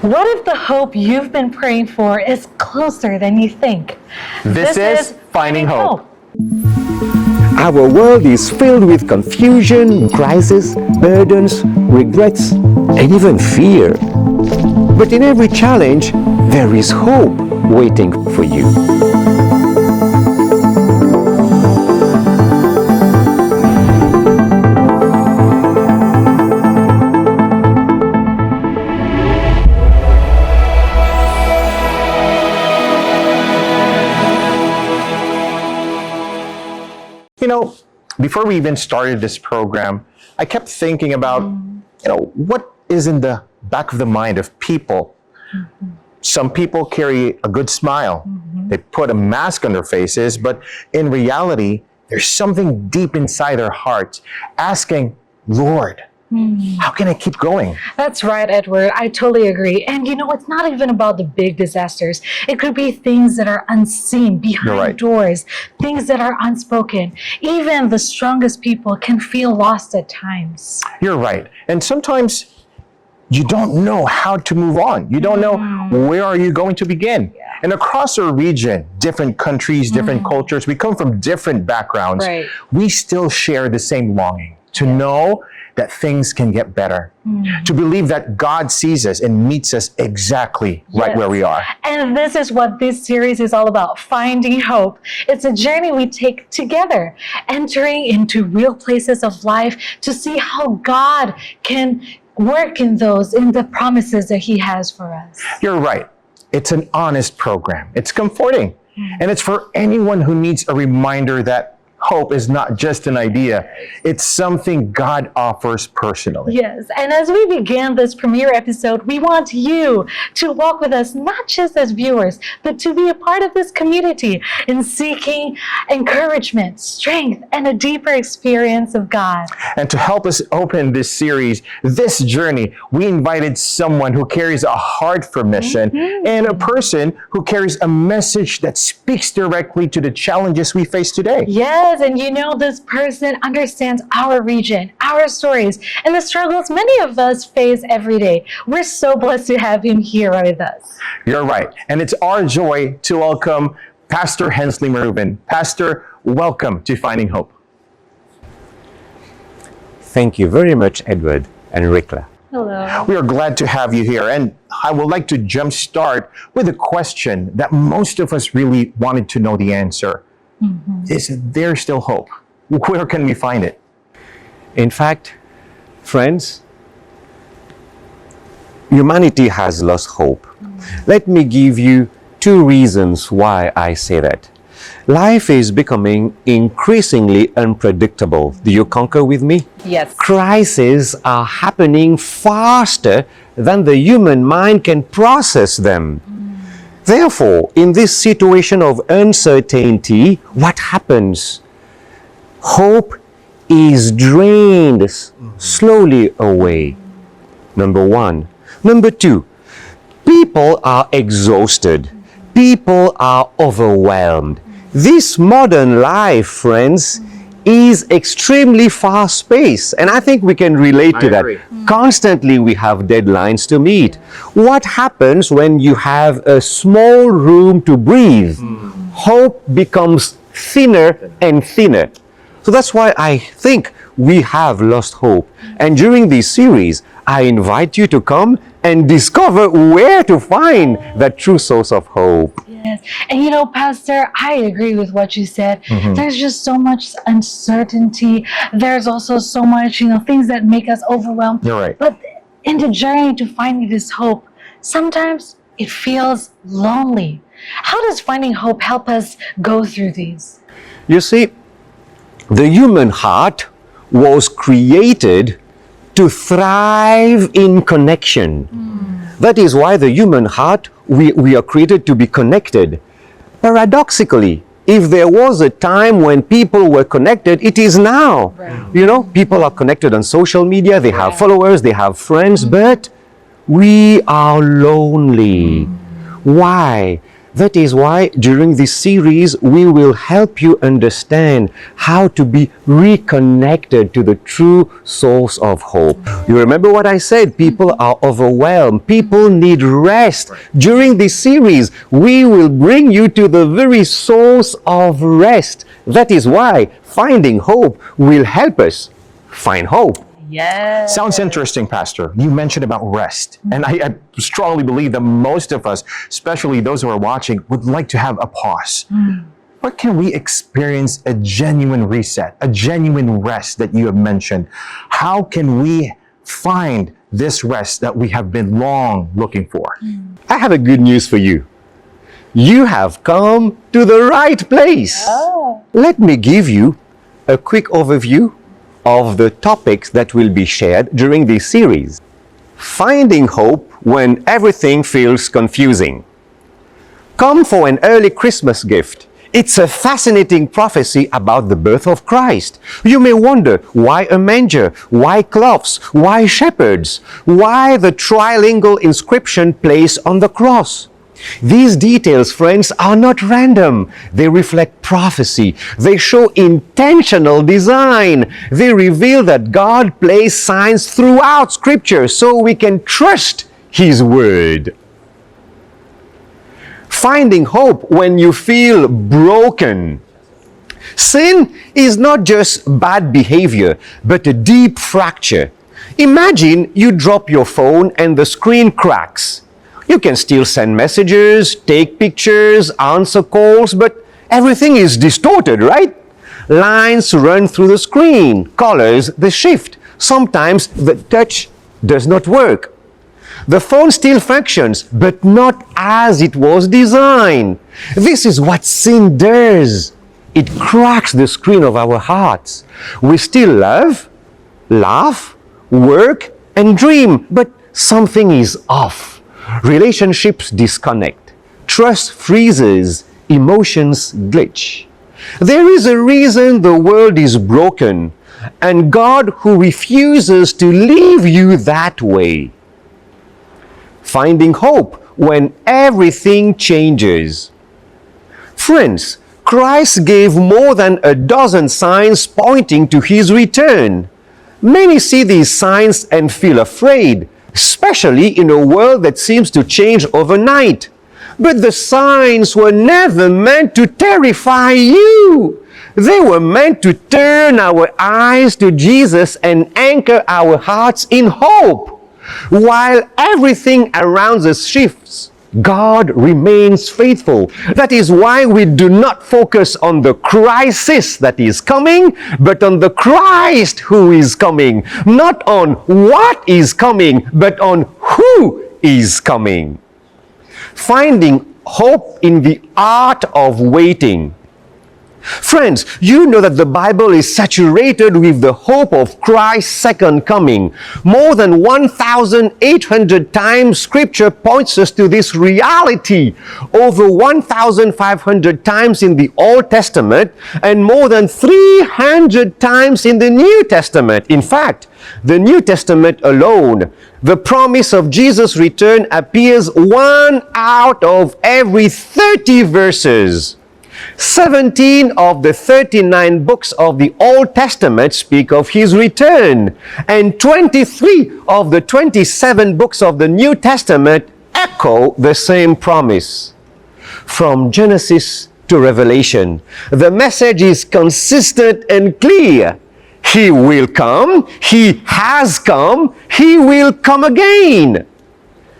What if the hope you've been praying for is closer than you think? This is Finding Hope. Our world is filled with confusion, crisis, burdens, regrets, and even fear. But in every challenge, there is hope waiting for you. You know, before we even started this program, I kept thinking about, what is in the back of the mind of people. Some people carry a good smile. They put a mask on their faces, but in reality, there's something deep inside their hearts asking, Lord, how can I keep going? That's right, Edward. I totally agree. And it's not even about the big disasters. It could be things that are unseen, behind doors, things that are unspoken. Even the strongest people can feel lost at times. You're right. And sometimes you don't know how to move on. You don't know where are you going to begin. And across our region, different countries, different cultures, we come from different backgrounds. Right. We still share the same longing to know that things can get better, to believe that God sees us and meets us exactly right where we are. And this is what this series is all about, finding hope. It's a journey we take together, entering into real places of life to see how God can work in the promises that He has for us. You're right. It's an honest program. It's comforting. And it's for anyone who needs a reminder that hope is not just an idea. It's something God offers personally. Yes, and as we begin this premiere episode, we want you to walk with us, not just as viewers, but to be a part of this community in seeking encouragement, strength, and a deeper experience of God. And to help us open this series, this journey, we invited someone who carries a heart for mission and a person who carries a message that speaks directly to the challenges we face today. Yes, and this person understands our region, our stories, and the struggles many of us face every day. We're so blessed to have him here with us. You're right. And it's our joy to welcome Pastor Hensley Marubin. Pastor, welcome to Finding Hope. Thank you very much, Edward and Rikla. Hello. We are glad to have you here. And I would like to jumpstart with a question that most of us really wanted to know the answer. Is there still hope? Where can we find it? In fact, friends, humanity has lost hope. Let me give you two reasons why I say that. Life is becoming increasingly unpredictable. Do you concur with me? Yes. Crises are happening faster than the human mind can process them. Therefore, in this situation of uncertainty, what happens? Hope is drained slowly away. Number one. Number two, people are exhausted. People are overwhelmed. This modern life, friends, is extremely fast-paced, and I think we can relate to that. Constantly we have deadlines to meet. What happens when you have a small room to breathe? Hope becomes thinner and thinner. So that's why I think we have lost hope. And during this series, I invite you to come and discover where to find that true source of hope. Yes. And Pastor, I agree with what you said. There's just so much uncertainty. There's also so much, things that make us overwhelmed. You're right. But in the journey to finding this hope, sometimes it feels lonely. How does finding hope help us go through these? You see, the human heart was created to thrive in connection. That is why the human heart, we are created to be connected. Paradoxically, if there was a time when people were connected, it is now. Right. People are connected on social media, they have followers, they have friends, but we are lonely. Why? That is why during this series we will help you understand how to be reconnected to the true source of hope. You remember what I said? People are overwhelmed. People need rest. During this series, we will bring you to the very source of rest. That is why finding hope will help us find hope. Yes. Sounds interesting, Pastor. You mentioned about rest. And I strongly believe that most of us, especially those who are watching, would like to have a pause. Where can we experience a genuine reset, a genuine rest that you have mentioned? How can we find this rest that we have been long looking for? I have a good news for you. You have come to the right place. Oh. Let me give you a quick overview of the topics that will be shared during this series. Finding hope when everything feels confusing. Come for an early Christmas gift. It's a fascinating prophecy about the birth of Christ. You may wonder, why a manger? Why cloths? Why shepherds? Why the trilingual inscription placed on the cross? These details, friends, are not random. They reflect prophecy. They show intentional design. They reveal that God placed signs throughout Scripture so we can trust His Word. Finding hope when you feel broken. Sin is not just bad behavior, but a deep fracture. Imagine you drop your phone and the screen cracks. You can still send messages, take pictures, answer calls, but everything is distorted, right? Lines run through the screen, colors they shift. Sometimes the touch does not work. The phone still functions, but not as it was designed. This is what sin does. It cracks the screen of our hearts. We still love, laugh, work, and dream, but something is off. Relationships disconnect. Trust freezes. Emotions glitch. There is a reason the world is broken, and God who refuses to leave you that way. Finding hope when everything changes. Friends, Christ gave more than a dozen signs pointing to His return. Many see these signs and feel afraid, especially in a world that seems to change overnight. But the signs were never meant to terrify you. They were meant to turn our eyes to Jesus and anchor our hearts in hope. While everything around us shifts, God remains faithful. That is why we do not focus on the crisis that is coming, but on the Christ who is coming. Not on what is coming, but on who is coming. Finding hope in the art of waiting. Friends, you know that the Bible is saturated with the hope of Christ's second coming. More than 1,800 times Scripture points us to this reality. Over 1,500 times in the Old Testament and more than 300 times in the New Testament. In fact, the New Testament alone, the promise of Jesus' return appears 1 out of every 30 verses. 17 of the 39 books of the Old Testament speak of His return, and 23 of the 27 books of the New Testament echo the same promise. From Genesis to Revelation, the message is consistent and clear. He will come, He has come, He will come again.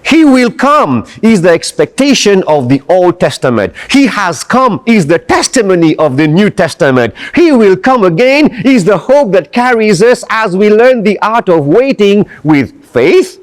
He will come is the expectation of the Old Testament. He has come is the testimony of the New Testament. He will come again is the hope that carries us as we learn the art of waiting with faith,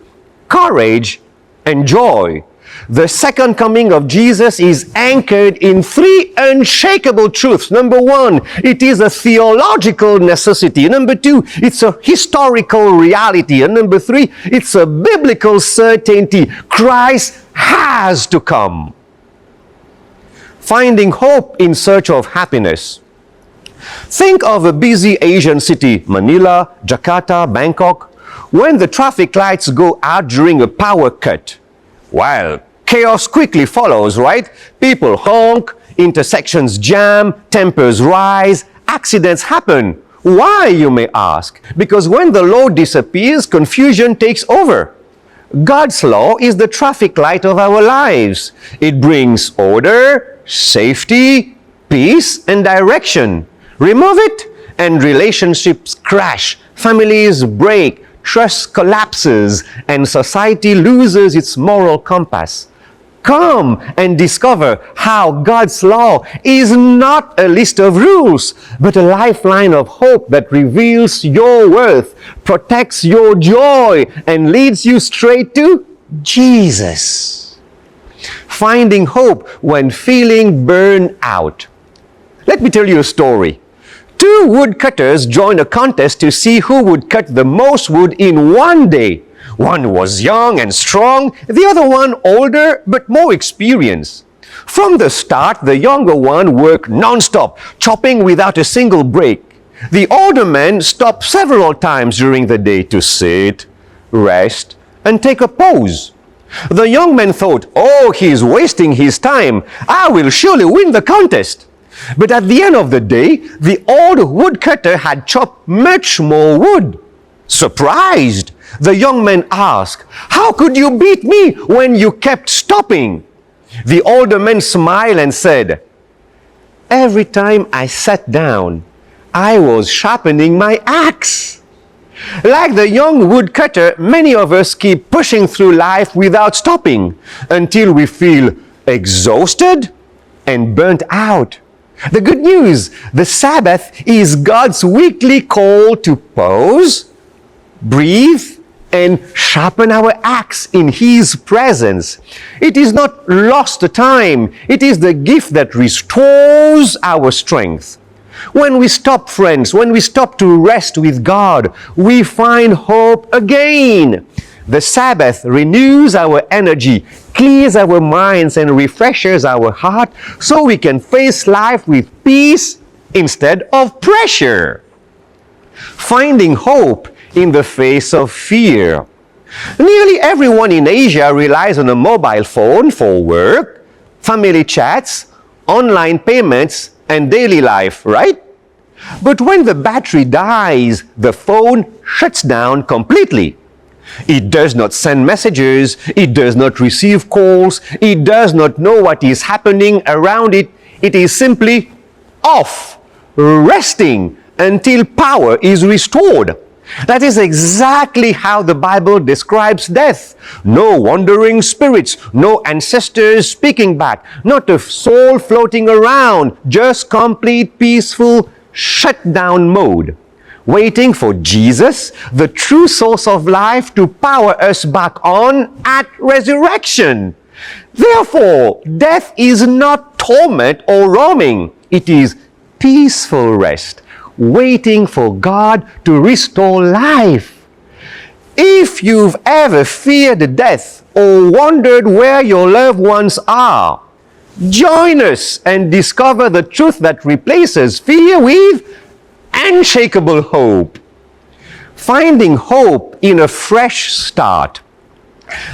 courage, and joy. The second coming of Jesus is anchored in 3 unshakable truths. Number 1, it is a theological necessity. Number 2, it's a historical reality. And number 3, it's a biblical certainty. Christ has to come. Finding hope in search of happiness. Think of a busy Asian city, Manila, Jakarta, Bangkok. When the traffic lights go out during a power cut, well, chaos quickly follows, right? People honk, intersections jam, tempers rise, accidents happen. Why, you may ask? Because when the law disappears, confusion takes over. God's law is the traffic light of our lives. It brings order, safety, peace, and direction. Remove it, and relationships crash, families break, trust collapses, and society loses its moral compass. Come and discover how God's law is not a list of rules, but a lifeline of hope that reveals your worth, protects your joy, and leads you straight to Jesus. Finding hope when feeling burned out. Let me tell you a story. Two woodcutters joined a contest to see who would cut the most wood in one day. One was young and strong, the other one older but more experienced. From the start, the younger one worked non-stop, chopping without a single break. The older man stopped several times during the day to sit, rest, and take a pause. The young man thought, "Oh, he's wasting his time. I will surely win the contest." But at the end of the day, the old woodcutter had chopped much more wood. Surprised, the young man asked, "How could you beat me when you kept stopping?" The older man smiled and said, "Every time I sat down, I was sharpening my axe." Like the young woodcutter, many of us keep pushing through life without stopping until we feel exhausted and burnt out. The good news, the Sabbath is God's weekly call to pause, breathe, and sharpen our axe in His presence. It is not lost time. It is the gift that restores our strength. When we stop, friends, when we stop to rest with God, we find hope again. The Sabbath renews our energy, clears our minds, and refreshes our heart so we can face life with peace instead of pressure. Finding hope in the face of fear. Nearly everyone in Asia relies on a mobile phone for work, family chats, online payments, and daily life, right? But when the battery dies, the phone shuts down completely. It does not send messages, it does not receive calls, it does not know what is happening around it. It is simply off, resting until power is restored. That is exactly how the Bible describes death. No wandering spirits, no ancestors speaking back, not a soul floating around, just complete peaceful shutdown mode. Waiting for Jesus, the true source of life, to power us back on at resurrection. Therefore, death is not torment or roaming. It is peaceful rest, waiting for God to restore life. If you've ever feared death or wondered where your loved ones are, join us and discover the truth that replaces fear with unshakable hope. Finding hope in a fresh start.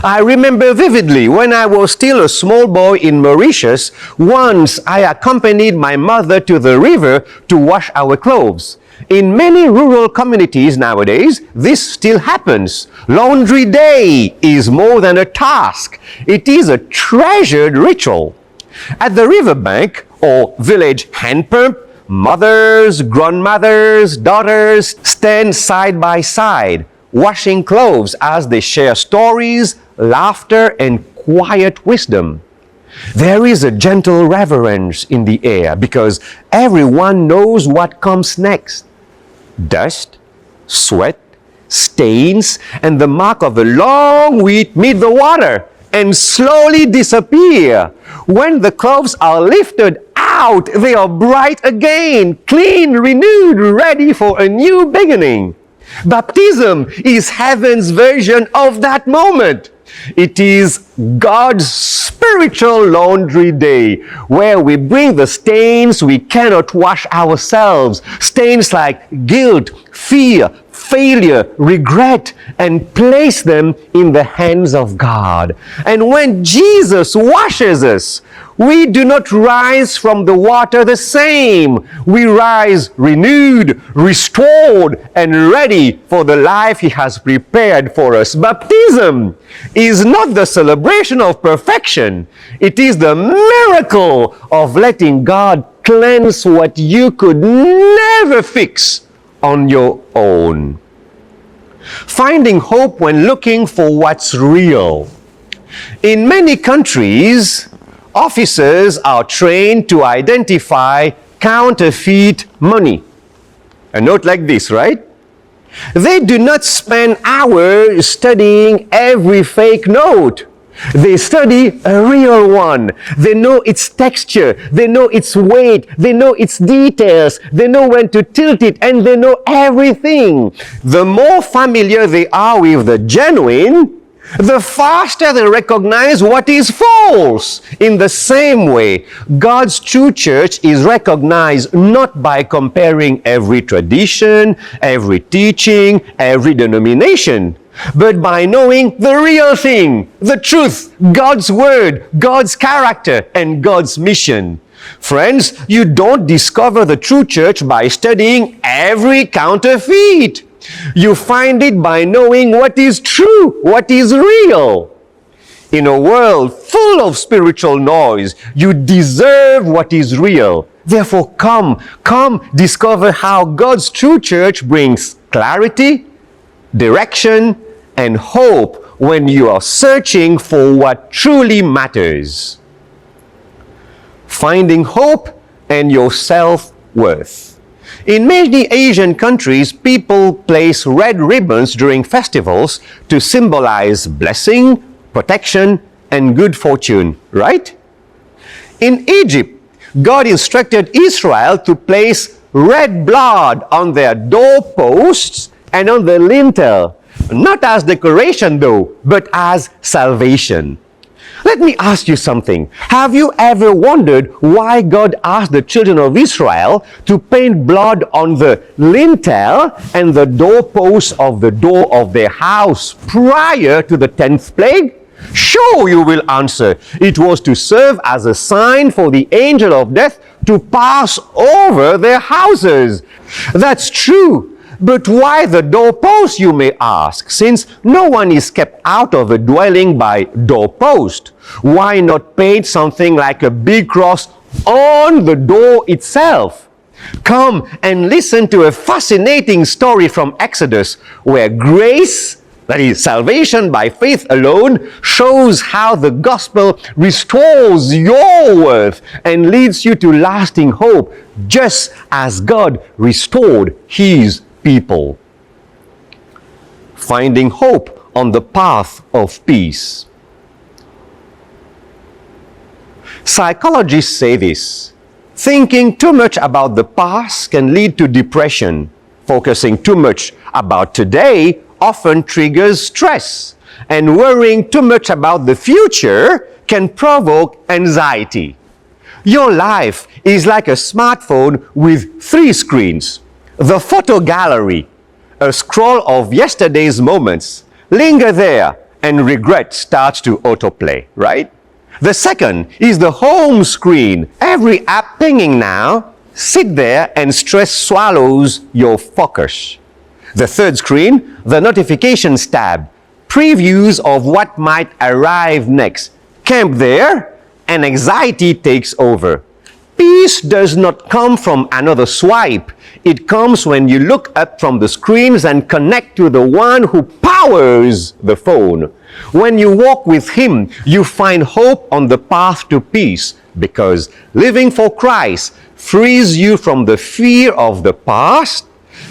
I remember vividly when I was still a small boy in Mauritius, once I accompanied my mother to the river to wash our clothes. In many rural communities nowadays, this still happens. Laundry day is more than a task. It is a treasured ritual. At the riverbank or village hand pump, mothers, grandmothers, daughters stand side by side, washing clothes as they share stories, laughter, and quiet wisdom. There is a gentle reverence in the air because everyone knows what comes next. Dust, sweat, stains, and the mark of a long week meet the water and slowly disappear. When the clothes are lifted out, they are bright again, clean, renewed, ready for a new beginning. Baptism is heaven's version of that moment. It is God's spiritual laundry day, where we bring the stains we cannot wash ourselves. Stains like guilt, fear, failure, regret, and place them in the hands of God. And when Jesus washes us, we do not rise from the water the same. We rise renewed, restored, and ready for the life He has prepared for us. Baptism is not the celebration of perfection. It is the miracle of letting God cleanse what you could never fix on your own. Finding hope when looking for what's real. In many countries, officers are trained to identify counterfeit money. A note like this, right? They do not spend hours studying every fake note. They study a real one. They know its texture. They know its weight. They know its details. They know when to tilt it, and they know everything. The more familiar they are with the genuine, the faster they recognize what is false. In the same way, God's true church is recognized not by comparing every tradition, every teaching, every denomination, but by knowing the real thing, the truth, God's word, God's character, and God's mission. Friends, you don't discover the true church by studying every counterfeit. You find it by knowing what is true, what is real. In a world full of spiritual noise, you deserve what is real. Therefore, come discover how God's true church brings clarity, direction, and hope when you are searching for what truly matters. Finding hope and your self-worth. In many Asian countries, people place red ribbons during festivals to symbolize blessing, protection, and good fortune, right? In Egypt, God instructed Israel to place red blood on their doorposts and on the lintel, not as decoration though, but as salvation. Let me ask you something. Have you ever wondered why God asked the children of Israel to paint blood on the lintel and the doorposts of the door of their house prior to the 10th plague? Sure, you will answer. It was to serve as a sign for the angel of death to pass over their houses. That's true. But why the doorpost, you may ask, since no one is kept out of a dwelling by doorpost? Why not paint something like a big cross on the door itself? Come and listen to a fascinating story from Exodus, where grace, that is, salvation by faith alone, shows how the gospel restores your worth and leads you to lasting hope, just as God restored His people. Finding hope on the path of peace. Psychologists say this: thinking too much about the past can lead to depression. Focusing too much about today often triggers stress. And worrying too much about the future can provoke anxiety. Your life is like a smartphone with 3 screens. The photo gallery, a scroll of yesterday's moments. Linger there and regret starts to autoplay, right? The second is the home screen. Every app pinging now. Sit there and stress swallows your focus. The third screen, the notifications tab. Previews of what might arrive next. Camp there and anxiety takes over. Peace does not come from another swipe. It comes when you look up from the screens and connect to the one who powers the phone. When you walk with Him, you find hope on the path to peace, because living for Christ frees you from the fear of the past,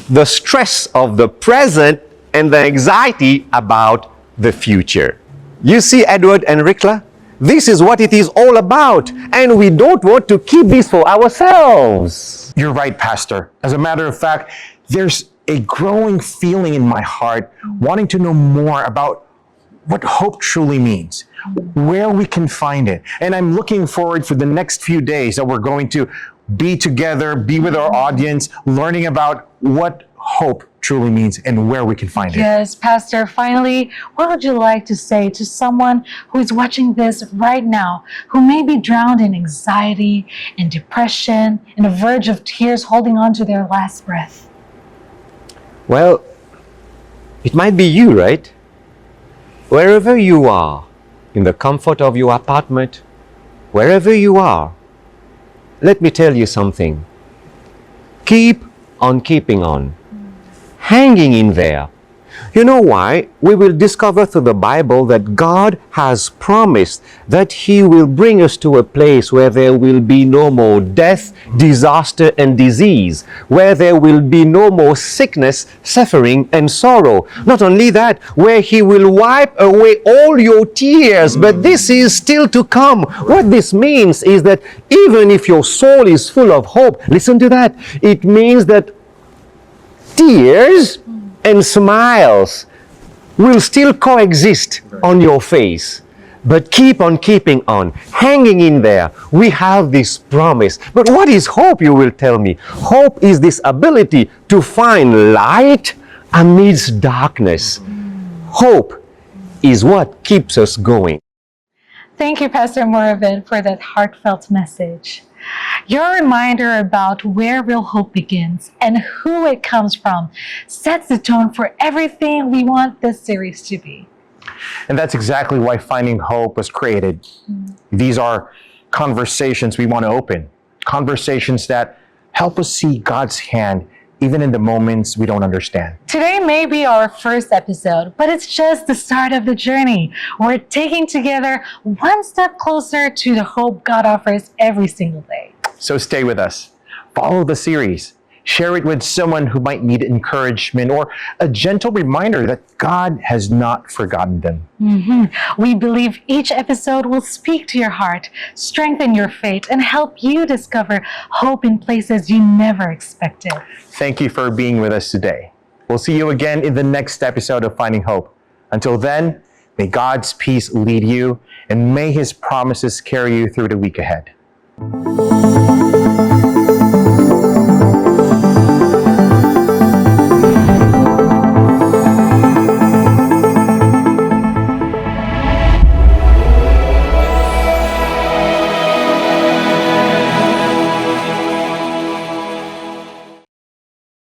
the stress of the present, and the anxiety about the future. You see, Edward and Rikla? This is what it is all about, and we don't want to keep this for ourselves. You're right, Pastor. As a matter of fact, there's a growing feeling in my heart wanting to know more about what hope truly means, where we can find it. And I'm looking forward for the next few days that we're going to be together, be with our audience, learning about what hope truly means and where we can find it. Yes, Pastor, finally, what would you like to say to someone who is watching this right now, who may be drowned in anxiety and depression, on the verge of tears, holding on to their last breath? Well, it might be you, right? Wherever you are, in the comfort of your apartment, wherever you are, let me tell you something. Keep on keeping on. Hanging in there. You know why? We will discover through the Bible that God has promised that He will bring us to a place where there will be no more death, disaster, and disease, where there will be no more sickness, suffering, and sorrow. Not only that, where He will wipe away all your tears, but this is still to come. What this means is that even if your soul is full of hope, listen to that, it means that tears and smiles will still coexist on your face. But keep on keeping on, hanging in there. We have this promise. But what is hope, you will tell me? Hope is this ability to find light amidst darkness. Hope is what keeps us going. Thank you, Pastor Moravin, for that heartfelt message. Your reminder about where real hope begins and who it comes from sets the tone for everything we want this series to be. And that's exactly why Finding Hope was created. These are conversations we want to open, conversations that help us see God's hand even in the moments we don't understand. Today may be our first episode, but it's just the start of the journey. We're taking together one step closer to the hope God offers every single day. So stay with us. Follow the series. Share it with someone who might need encouragement or a gentle reminder that God has not forgotten them. We believe each episode will speak to your heart, strengthen your faith, and help you discover hope in places you never expected. Thank you for being with us today. We'll see you again in the next episode of Finding Hope. Until then, may God's peace lead you, and may His promises carry you through the week ahead.